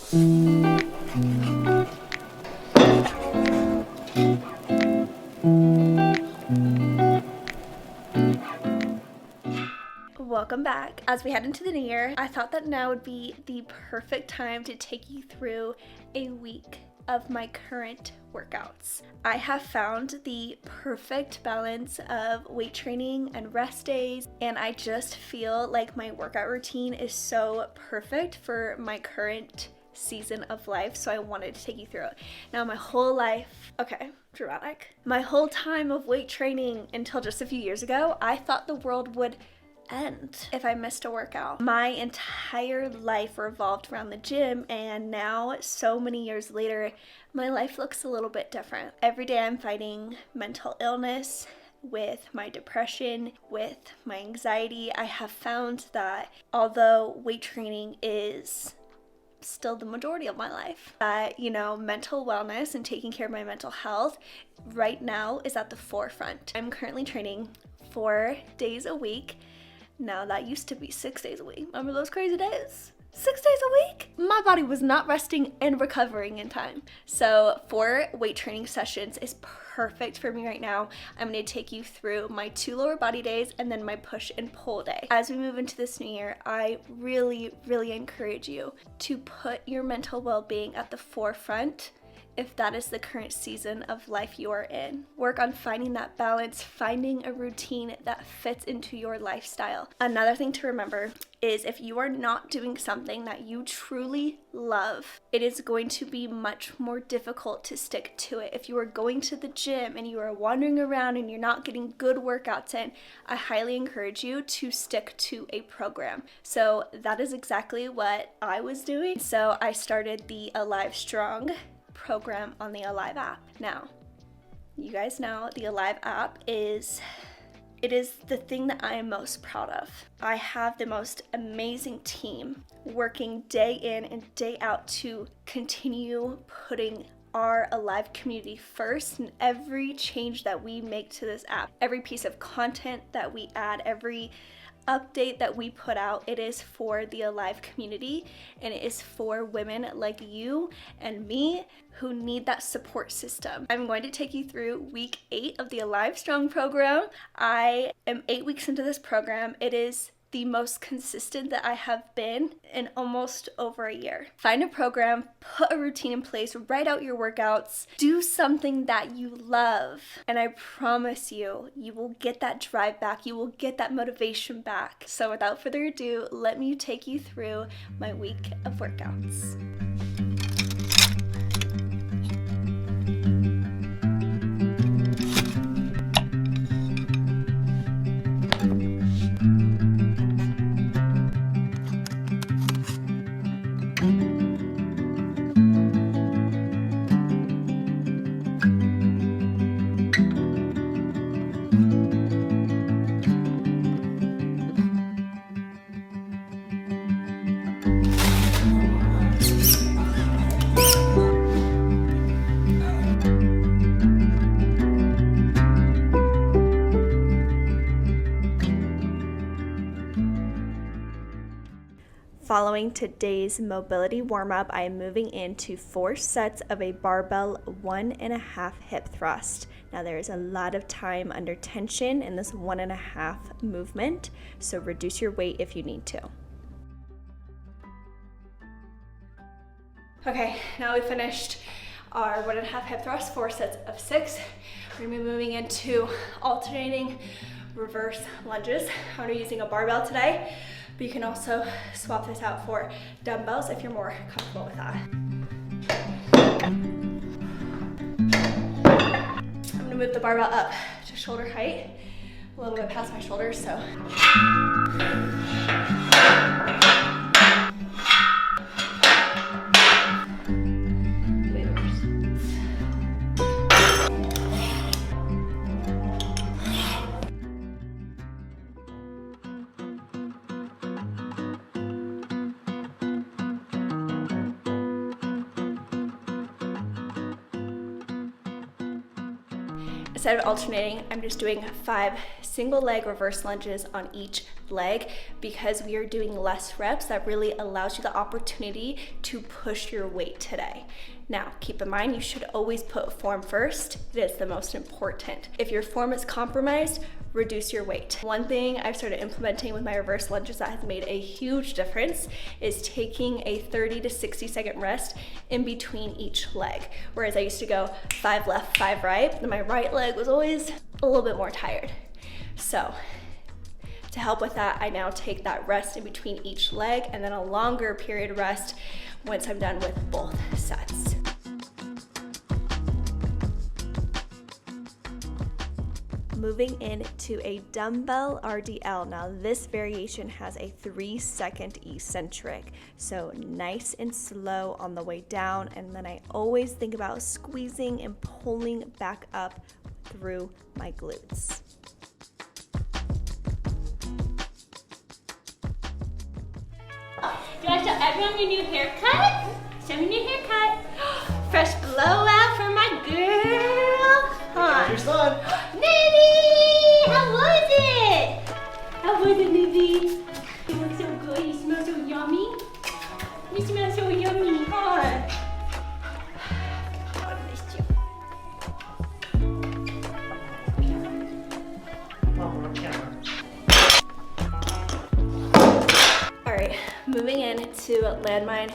Welcome back. As we head into the new year, I thought that now would be the perfect time to take you through a week of my current workouts. I have found the perfect balance of weight training and rest days, and I just feel like my workout routine is so perfect for my current season of life, so I wanted to take you through it. Now, my whole life, okay, dramatic. My whole time of weight training until just a few years ago, I thought the world would end if I missed a workout. My entire life revolved around the gym, and now, so many years later, my life looks a little bit different. Every day I'm fighting mental illness with my depression, with my anxiety. I have found that although weight training is still the majority of my life, that, mental wellness and taking care of my mental health right now is at the forefront. I'm currently training 4 days a week. Now, that used to be 6 days a week. Remember those crazy days? 6 days a week? My body was not resting and recovering in time. So 4 weight training sessions is perfect for me right now. I'm going to take you through my 2 lower body days and then my push and pull day. As we move into this new year, I really, really encourage you to put your mental well-being at the forefront if that is the current season of life you are in. Work on finding that balance, finding a routine that fits into your lifestyle. Another thing to remember is if you are not doing something that you truly love, it is going to be much more difficult to stick to it. If you are going to the gym and you are wandering around and you're not getting good workouts in, I highly encourage you to stick to a program. So that is exactly what I was doing. So I started the Alive Strong program on the Alive app. Now, you guys know the Alive app is the thing that I am most proud of. I have the most amazing team working day in and day out to continue putting our Alive community first, and every change that we make to this app, every piece of content that we add, every update that we put out, it is for the Alive community, and it is for women like you and me who need that support system. I'm going to take you through week 8 of the Alive Strong program. I am 8 weeks into this program. It is the most consistent that I have been in almost over a year. Find a program, put a routine in place, write out your workouts, do something that you love, and I promise you, you will get that drive back, you will get that motivation back. So without further ado, let me take you through my week of workouts. Following today's mobility warm-up, I am moving into 4 sets of a barbell 1.5 hip thrust. Now there is a lot of time under tension in this 1.5 movement, so reduce your weight if you need to. Okay, now we finished our 1.5 hip thrust, 4 sets of 6. We're gonna be moving into alternating reverse lunges. I'm gonna be using a barbell today, but you can also swap this out for dumbbells if you're more comfortable with that. I'm gonna move the barbell up to shoulder height, a little bit past my shoulders, so. Instead of alternating, I'm just doing 5 single leg reverse lunges on each leg because we are doing less reps. That really allows you the opportunity to push your weight today. Now, keep in mind, you should always put form first. It is the most important. If your form is compromised, reduce your weight. One thing I've started implementing with my reverse lunges that has made a huge difference is taking a 30 to 60 second rest in between each leg. Whereas I used to go 5 left, 5 right, and my right leg was always a little bit more tired. So to help with that, I now take that rest in between each leg and then a longer period rest once I'm done with both sets. Moving into a dumbbell RDL. Now this variation has a 3-second eccentric. So nice and slow on the way down. And then I always think about squeezing and pulling back up through my glutes. Do I show everyone your new haircut? Show me your haircut. Fresh blowout for my girl. Huh? Your son. Nibby! How was it? How was it, Nibby? You look so good. You smell so yummy. You smell so yummy, huh? I missed you. Mom, we're on camera. All right, moving into landmine,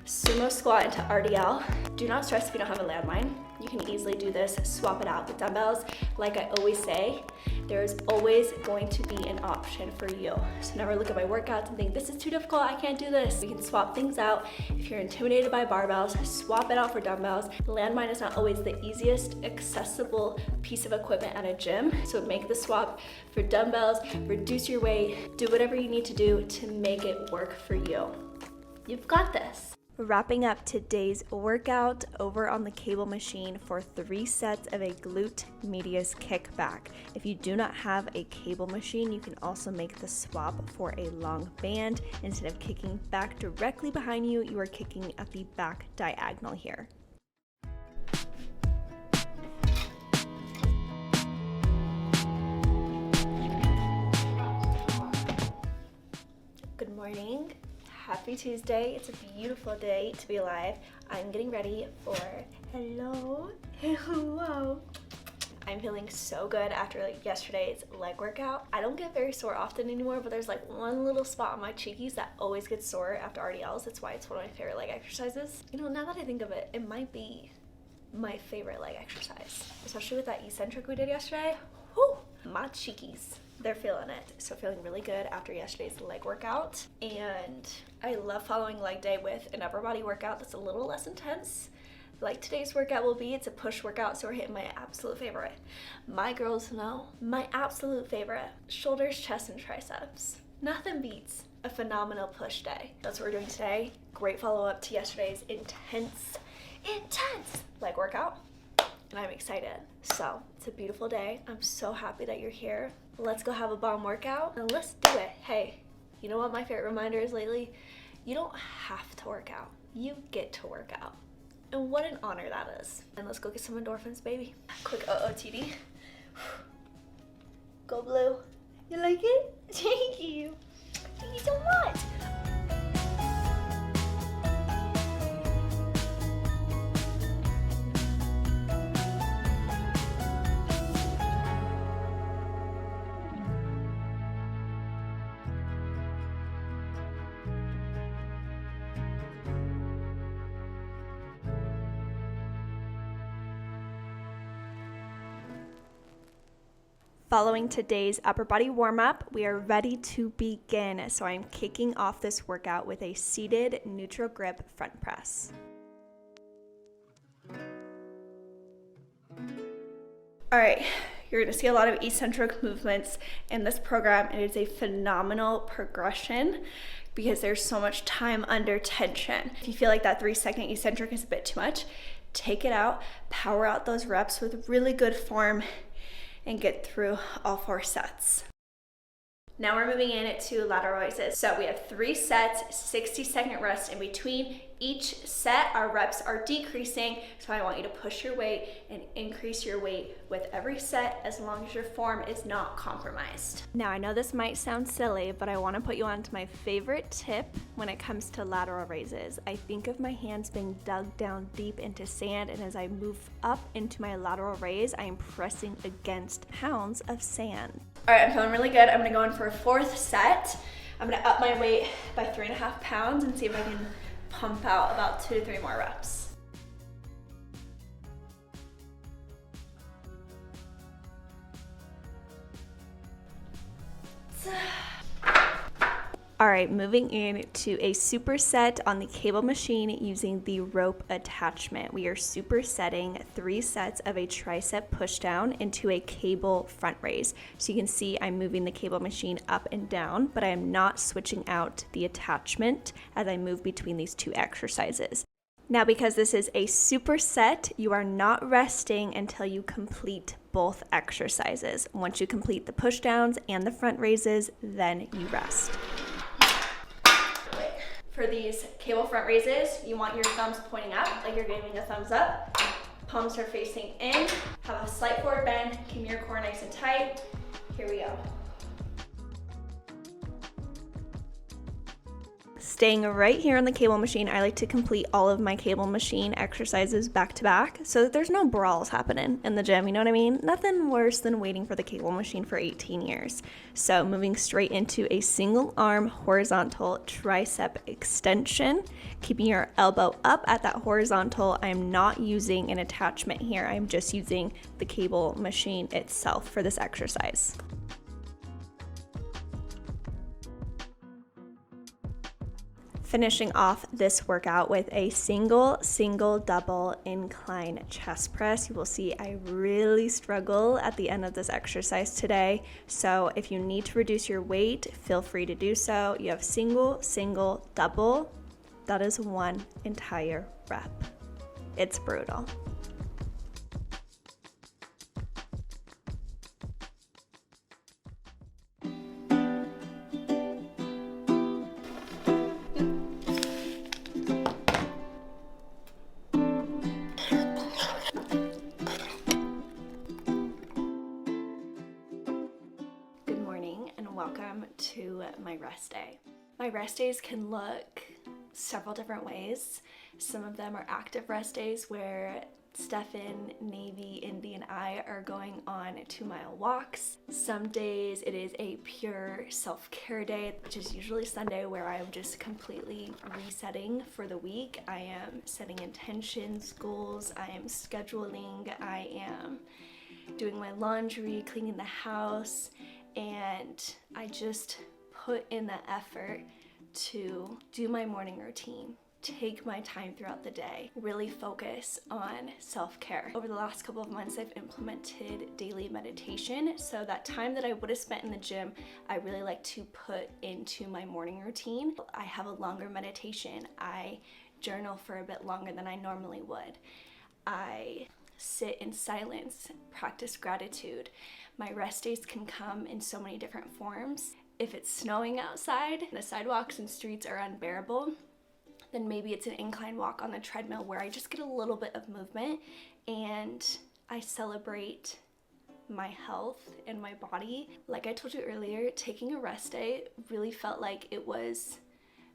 sumo squat into RDL. Do not stress if you don't have a landmine. You can easily do this, swap it out with dumbbells. Like I always say, there's always going to be an option for you. So never look at my workouts and think, this is too difficult, I can't do this. We can swap things out. If you're intimidated by barbells, swap it out for dumbbells. The landmine is not always the easiest accessible piece of equipment at a gym. So make the swap for dumbbells, reduce your weight, do whatever you need to do to make it work for you. You've got this. Wrapping up today's workout over on the cable machine for 3 sets of a glute medius kickback. If you do not have a cable machine, you can also make the swap for a long band. Instead of kicking back directly behind you, you are kicking at the back diagonal here. Good morning. Happy Tuesday. It's a beautiful day to be alive. I'm getting ready for hello. I'm feeling so good after yesterday's leg workout. I don't get very sore often anymore, but there's one little spot on my cheekies that always gets sore after RDLs. That's why it's one of my favorite leg exercises. Now that I think of it, it might be my favorite leg exercise, especially with that eccentric we did yesterday. Whew, my cheekies. They're feeling it. So feeling really good after yesterday's leg workout. And I love following leg day with an upper body workout that's a little less intense. Like today's workout will be, it's a push workout, so we're hitting my absolute favorite. My girls know my absolute favorite. Shoulders, chest, and triceps. Nothing beats a phenomenal push day. That's what we're doing today. Great follow-up to yesterday's intense leg workout. And I'm excited. So it's a beautiful day. I'm so happy that you're here. Let's go have a bomb workout and let's do it. Hey, you know what my favorite reminder is lately? You don't have to work out. You get to work out. And what an honor that is. And let's go get some endorphins, baby. Quick OOTD. Go blue. You like it? Thank you. Thank you so much. Following today's upper body warm-up, we are ready to begin. So I'm kicking off this workout with a seated neutral grip front press. All right, you're gonna see a lot of eccentric movements in this program. It is a phenomenal progression because there's so much time under tension. If you feel like that 3-second eccentric is a bit too much, take it out, power out those reps with really good form, and get through all 4 sets. Now we're moving in to lateral raises. So we have 3 sets, 60-second rest in between. Each set, our reps are decreasing, so I want you to push your weight and increase your weight with every set as long as your form is not compromised. Now, I know this might sound silly, but I want to put you on to my favorite tip when it comes to lateral raises. I think of my hands being dug down deep into sand, and as I move up into my lateral raise, I am pressing against pounds of sand. All right, I'm feeling really good. I'm gonna go in for a 4th set. I'm gonna up my weight by 3.5 pounds and see if I can pump out about 2 to 3 more reps. All right, moving into a superset on the cable machine using the rope attachment. We are supersetting 3 sets of a tricep pushdown into a cable front raise. So you can see I'm moving the cable machine up and down, but I am not switching out the attachment as I move between these 2 exercises. Now, because this is a superset, you are not resting until you complete both exercises. Once you complete the pushdowns and the front raises, then you rest. For these cable front raises, you want your thumbs pointing up, like you're giving a thumbs up. Palms are facing in. Have a slight forward bend. Keep your core nice and tight. Here we go. Staying right here on the cable machine, I like to complete all of my cable machine exercises back to back so that there's no brawls happening in the gym, you know what I mean? Nothing worse than waiting for the cable machine for 18 years. So moving straight into a single arm horizontal tricep extension, keeping your elbow up at that horizontal. I am not using an attachment here. I'm just using the cable machine itself for this exercise. Finishing off this workout with a single, double incline chest press. You will see I really struggle at the end of this exercise today. So if you need to reduce your weight, feel free to do so. You have single, double. That is 1 entire rep. It's brutal. Welcome to my rest day. My rest days can look several different ways. Some of them are active rest days where Stefan, Navy, Indy, and I are going on 2-mile walks. Some days it is a pure self-care day, which is usually Sunday, where I am just completely resetting for the week. I am setting intentions, goals, I am scheduling, I am doing my laundry, cleaning the house, and I just put in the effort to do my morning routine, take my time throughout the day, really focus on self-care. Over the last couple of months, I've implemented daily meditation, so that time that I would have spent in the gym, I really like to put into my morning routine. I have a longer meditation. I journal for a bit longer than I normally would. I sit in silence, practice gratitude. My rest days can come in so many different forms. If it's snowing outside, the sidewalks and streets are unbearable, then maybe it's an incline walk on the treadmill where I just get a little bit of movement and I celebrate my health and my body. Like I told you earlier, taking a rest day really felt like it was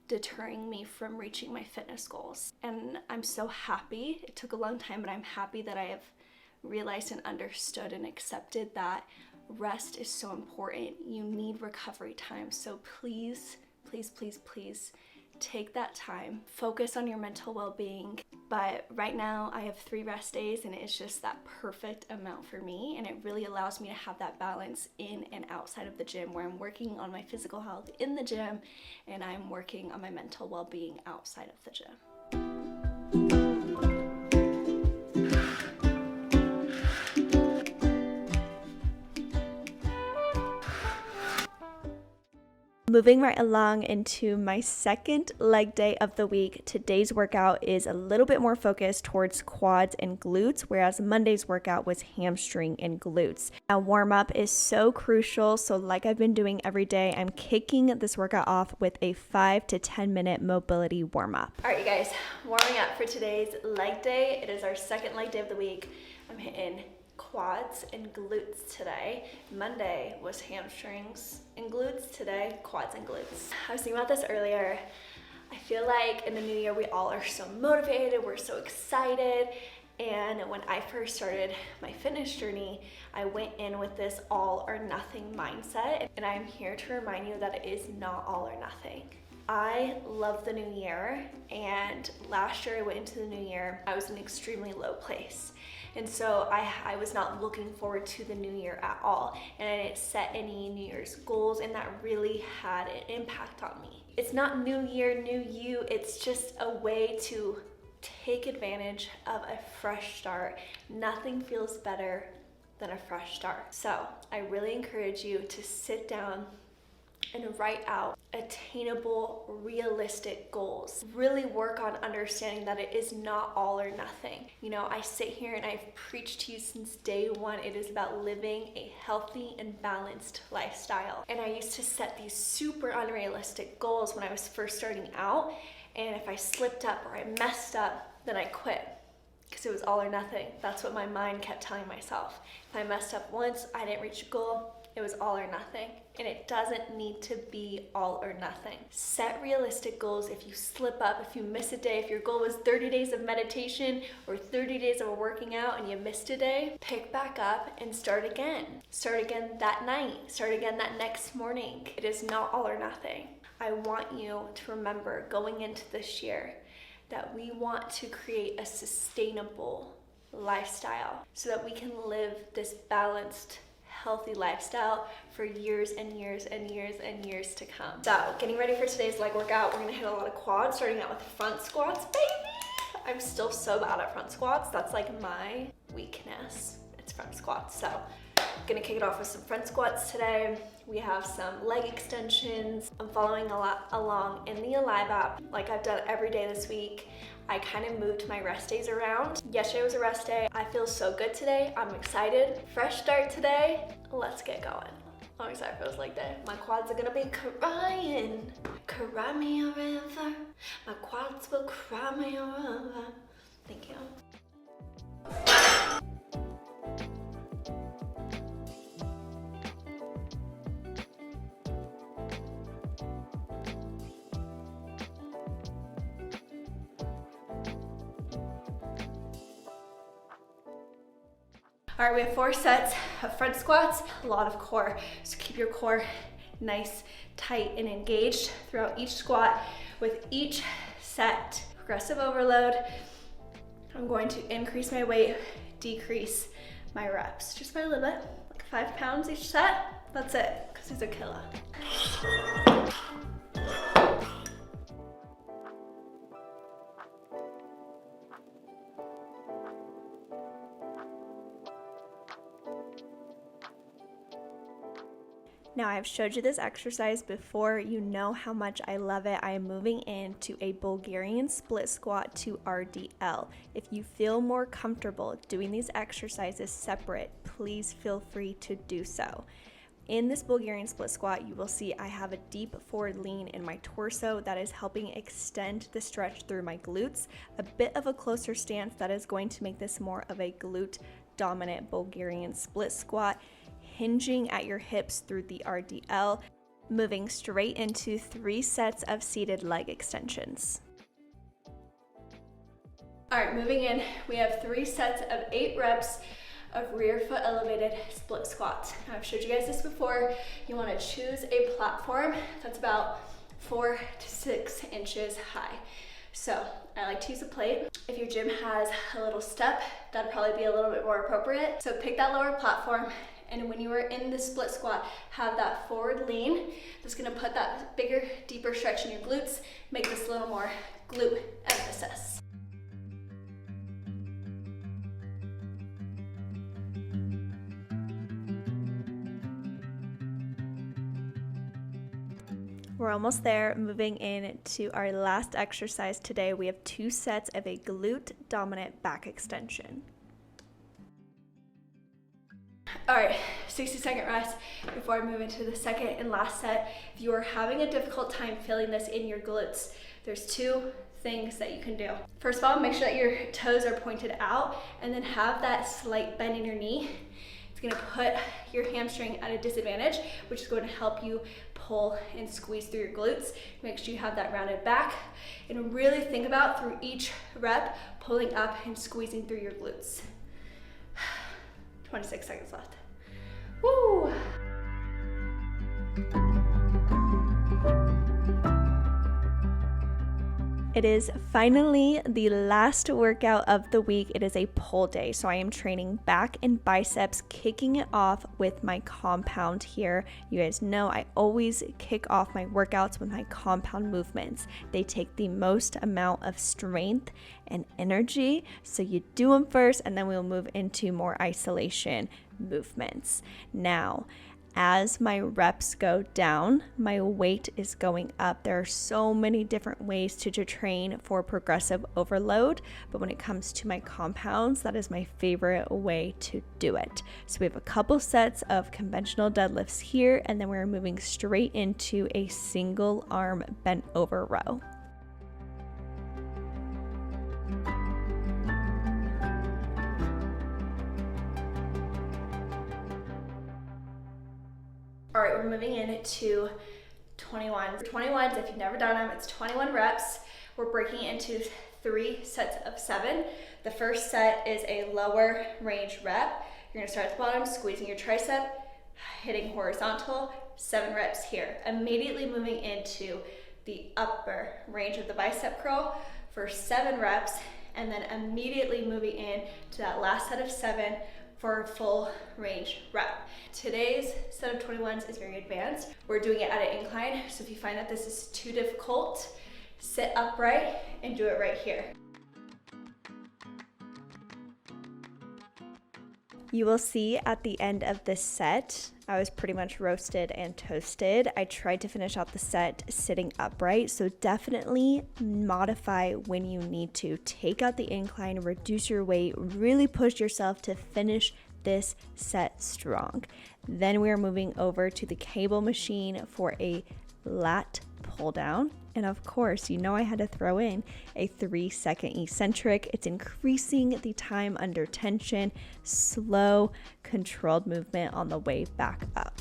deterring me from reaching my fitness goals. And I'm so happy. It took a long time, but I'm happy that I have realized and understood and accepted that rest is so important. You need recovery time. So please, please, please, please take that time. Focus on your mental well-being. But right now I have 3 rest days and it's just that perfect amount for me. And it really allows me to have that balance in and outside of the gym, where I'm working on my physical health in the gym and I'm working on my mental well-being outside of the gym. Moving right along into my second leg day of the week, today's workout is a little bit more focused towards quads and glutes, whereas Monday's workout was hamstring and glutes. Now, warm-up is so crucial, so like I've been doing every day, I'm kicking this workout off with a 5 to 10 minute mobility warm-up. All right, you guys, warming up for today's leg day. It is our second leg day of the week. I'm hitting quads and glutes today. Monday was hamstrings and glutes. Today, quads and glutes. I was thinking about this earlier. I feel like in the new year, we all are so motivated, we're so excited. And when I first started my fitness journey, I went in with this all or nothing mindset. And I'm here to remind you that it is not all or nothing. I love the new year, and last year I went into the new year, I was in an extremely low place. And so I was not looking forward to the new year at all. And I didn't set any New Year's goals, and that really had an impact on me. It's not new year, new you. It's just a way to take advantage of a fresh start. Nothing feels better than a fresh start. So I really encourage you to sit down and write out attainable, realistic goals. Really work on understanding that it is not all or nothing. You know, I sit here and I've preached to you since day one. It is about living a healthy and balanced lifestyle. And I used to set these super unrealistic goals when I was first starting out. And if I slipped up or I messed up, then I quit. Because it was all or nothing. That's what my mind kept telling myself. If I messed up once, I didn't reach a goal, it was all or nothing. And it doesn't need to be all or nothing. Set realistic goals. If you slip up, if you miss a day, if your goal was 30 days of meditation or 30 days of working out and you missed a day, pick back up and start again. Start again that night. Start again that next morning. It is not all or nothing. I want you to remember going into this year that we want to create a sustainable lifestyle so that we can live this balanced, healthy lifestyle for years and years and years and years to come. So getting ready for today's leg workout, we're gonna hit a lot of quads, starting out with front squats, baby. I'm still so bad at front squats. That's like my weakness. It's front squats. So I'm gonna kick it off with some front squats today. We have some leg extensions. I'm following a lot along in the Alive app like I've done every day this week. I kind of moved my rest days around. Yesterday was a rest day. I feel so good today. I'm excited. Fresh start today. Let's get going. I'm excited for this leg day. My quads are gonna be crying. Cry me a river. My quads will cry me a river. Thank you. All right, we have 4 sets of front squats, a lot of core. So keep your core nice, tight, and engaged throughout each squat. With each set, progressive overload, I'm going to increase my weight, decrease my reps, just by a little bit, like 5 pounds each set. That's it, because it's a killer. Now, I've showed you this exercise before. You know how much I love it. I am moving into a Bulgarian split squat to RDL. If you feel more comfortable doing these exercises separate, please feel free to do so. In this Bulgarian split squat, you will see I have a deep forward lean in my torso that is helping extend the stretch through my glutes. A bit of a closer stance that is going to make this more of a glute dominant Bulgarian split squat. Hinging at your hips through the RDL, moving straight into 3 sets of seated leg extensions. All right, moving in, we have 3 sets of 8 reps of rear foot elevated split squats. Now, I've showed you guys this before. You want to choose a platform that's about 4 to 6 inches high. So I like to use a plate. If your gym has a little step, that'd probably be a little bit more appropriate. So pick that lower platform, and when you are in the split squat, have that forward lean. That's gonna put that bigger, deeper stretch in your glutes, make this a little more glute emphasis. We're almost there. Moving in to our last exercise today, we have 2 sets of a glute dominant back extension. All right, 60-second rest before I move into the second and last set. If you are having a difficult time feeling this in your glutes, there's 2 things that you can do. First of all, make sure that your toes are pointed out and then have that slight bend in your knee. It's gonna put your hamstring at a disadvantage, which is going to help you pull and squeeze through your glutes. Make sure you have that rounded back and really think about through each rep, pulling up and squeezing through your glutes. 26 seconds left. Woo! It is finally the last workout of the week. It is a pull day, so I am training back and biceps, kicking it off with my compound here. You guys know I always kick off my workouts with my compound movements. They take the most amount of strength and energy, so you do them first and then we'll move into more isolation movements. Now, as my reps go down, my weight is going up. There are so many different ways to train for progressive overload, but when it comes to my compounds, that is my favorite way to do it. So we have a couple sets of conventional deadlifts here, and then we're moving straight into a single arm bent over row. All right, we're moving into 21s. 21s, if you've never done them, it's 21 reps. We're breaking it into 3 sets of 7. The first set is a lower range rep. You're gonna start at the bottom, squeezing your tricep, hitting horizontal, 7 reps here. Immediately moving into the upper range of the bicep curl for 7 reps, and then immediately moving in to that last set of 7 for a full range rep. Today's set of 21s is very advanced. We're doing it at an incline, so if you find that this is too difficult, sit upright and do it right here. You will see at the end of this set, I was pretty much roasted and toasted. I tried to finish out the set sitting upright, so definitely modify when you need to. Take out the incline, reduce your weight, really push yourself to finish this set strong. Then we are moving over to the cable machine for a lat pull down. And of course, you know I had to throw in a 3-second eccentric. It's increasing the time under tension, slow, controlled movement on the way back up.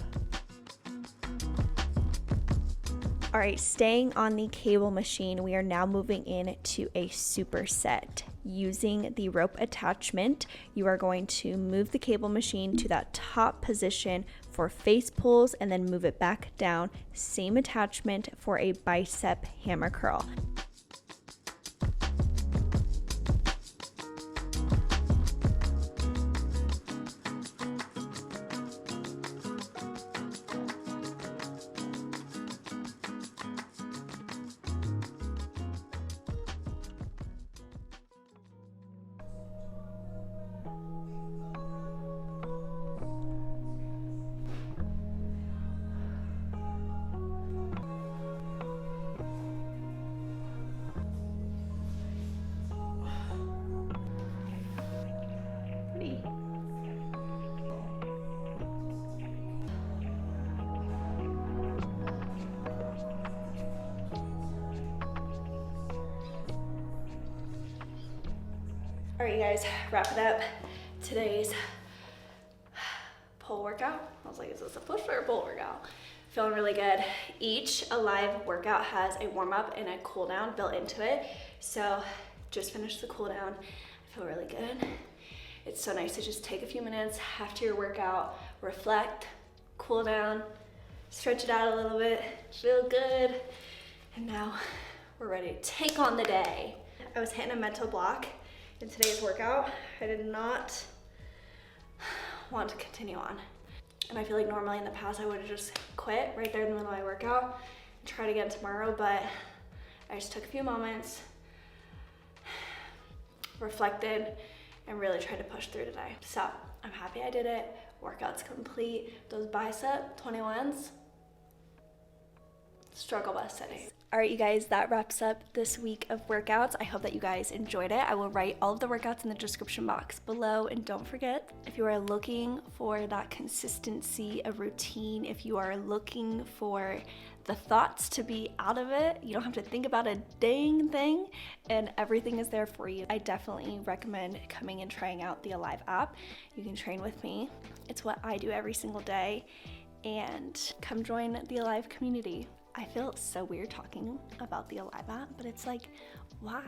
All right, staying on the cable machine, we are now moving into a superset. Using the rope attachment, you are going to move the cable machine to that top position for face pulls and then move it back down. Same attachment for a bicep hammer curl. All right, you guys, wrap it up. Today's pull workout. I was like, is this a push or a pull workout? Feeling really good. Each Alive workout has a warm up and a cool down built into it. So just finished the cool down. I feel really good. It's so nice to just take a few minutes after your workout, reflect, cool down, stretch it out a little bit, feel good. And now we're ready to take on the day. I was hitting a mental block in today's workout. I did not want to continue on. And I feel like normally in the past I would have just quit right there in the middle of my workout and tried again tomorrow, but I just took a few moments, reflected, and really tried to push through today. So I'm happy I did it. Workout's complete. Those bicep 21s, struggle bus setting. All right, you guys, that wraps up this week of workouts. I hope that you guys enjoyed it. I will write all of the workouts in the description box below. And don't forget, if you are looking for that consistency of routine, if you are looking for the thoughts to be out of it, you don't have to think about a dang thing, and everything is there for you. I definitely recommend coming and trying out the Alive app. You can train with me. It's what I do every single day. And come join the Alive community. I feel so weird talking about the Alive app, but it's like, why?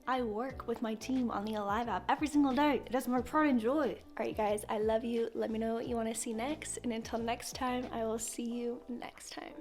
I work with my team on the Alive app every single day. That's my pride and joy. All right, guys, I love you. Let me know what you want to see next. And until next time, I will see you next time.